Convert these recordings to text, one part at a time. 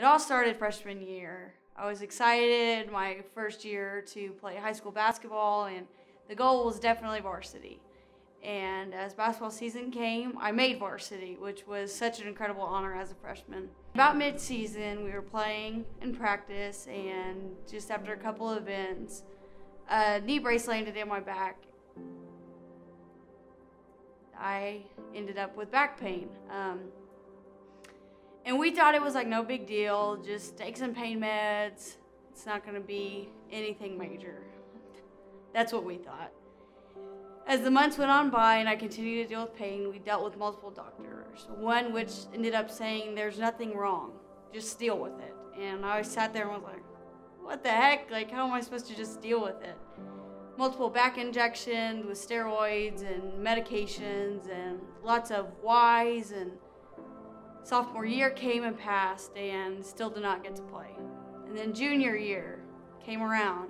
It all started freshman year. I was excited my first year to play high school basketball, and the goal was definitely varsity. And as basketball season came, I made varsity, which was such an incredible honor as a freshman. About mid-season, we were playing in practice, and just after a couple of events, a knee brace landed in my back. I ended up with back pain. And we thought it was like no big deal, just take some pain meds. It's not gonna be anything major. That's what we thought. As the months went on by and I continued to deal with pain, we dealt with multiple doctors. One which ended up saying there's nothing wrong, just deal with it. And I sat there and was like, what the heck? Like, how am I supposed to just deal with it? Multiple back injections with steroids and medications and lots of whys, and sophomore year came and passed and still did not get to play. And then junior year came around.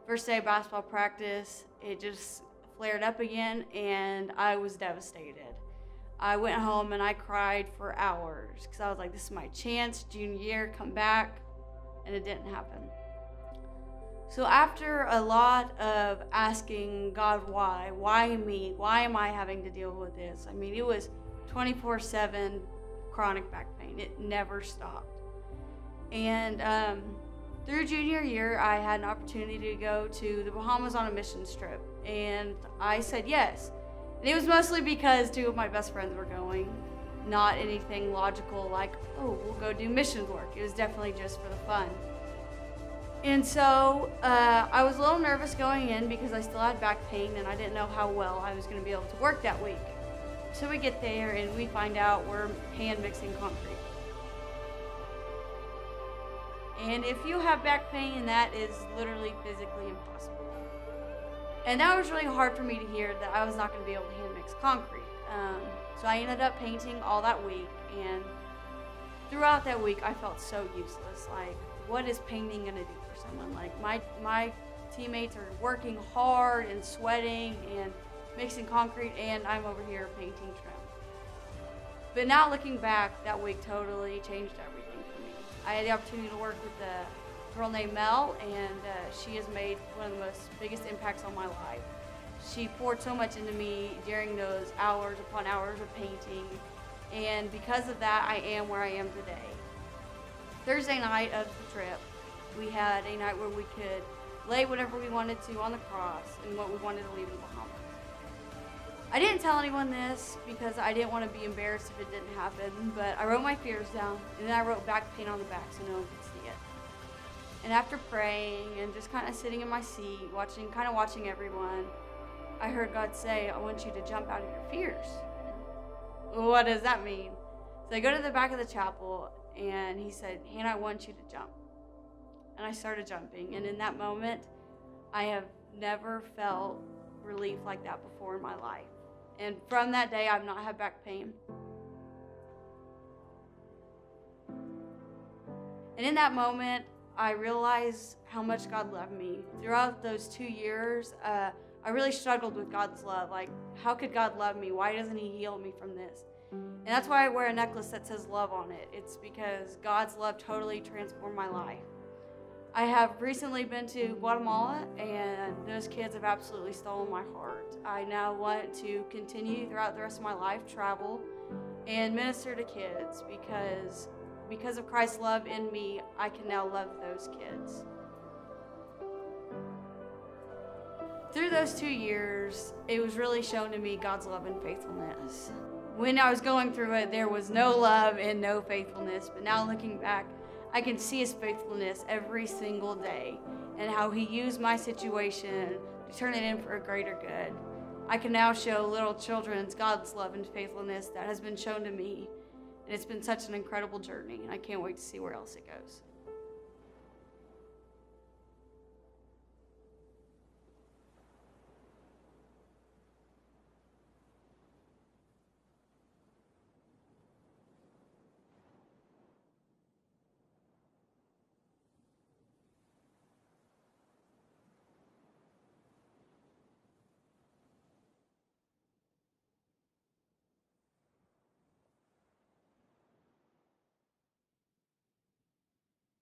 First day of basketball practice, it just flared up again and I was devastated. I went home and I cried for hours because I was like, this is my chance, junior year, come back, and it didn't happen. So after a lot of asking God why me, why am I having to deal with this? I mean, it was 24/7 chronic back pain. It never stopped. And through junior year, I had an opportunity to go to the Bahamas on a missions trip, and I said yes. And it was mostly because two of my best friends were going, not anything logical like, oh, we'll go do missions work. It was definitely just for the fun. And so I was a little nervous going in because I still had back pain and I didn't know how well I was going to be able to work that week. So we get there and we find out we're hand mixing concrete. And if you have back pain, that is literally physically impossible. And that was really hard for me to hear, that I was not going to be able to hand mix concrete. So I ended up painting all that week, and throughout that week I felt so useless. Like, what is painting going to do for someone? Like, my teammates are working hard and sweating and mixing concrete, and I'm over here painting trim. But now looking back, that week totally changed everything for me. I had the opportunity to work with a girl named Mel, and she has made one of the most biggest impacts on my life. She poured so much into me during those hours upon hours of painting, and because of that, I am where I am today. Thursday night of the trip, we had a night where we could lay whatever we wanted to on the cross and what we wanted to leave in the Bahamas. I didn't tell anyone this because I didn't want to be embarrassed if it didn't happen, but I wrote my fears down, and then I wrote back pain on the back so no one could see it. And after praying and just kind of sitting in my seat, watching everyone, I heard God say, I want you to jump out of your fears. What does that mean? So I go to the back of the chapel, and he said, Hannah, I want you to jump. And I started jumping, and in that moment, I have never felt relief like that before in my life. And from that day, I've not had back pain. And in that moment, I realized how much God loved me. Throughout those 2 years, I really struggled with God's love. Like, how could God love me? Why doesn't he heal me from this? And that's why I wear a necklace that says love on it. It's because God's love totally transformed my life. I have recently been to Guatemala, and those kids have absolutely stolen my heart. I now want to continue throughout the rest of my life, travel, and minister to kids because of Christ's love in me, I can now love those kids. Through those 2 years, it was really shown to me God's love and faithfulness. When I was going through it, there was no love and no faithfulness, but now looking back, I can see his faithfulness every single day and how he used my situation to turn it in for a greater good. I can now show little children God's love and faithfulness that has been shown to me, and it's been such an incredible journey, and I can't wait to see where else it goes.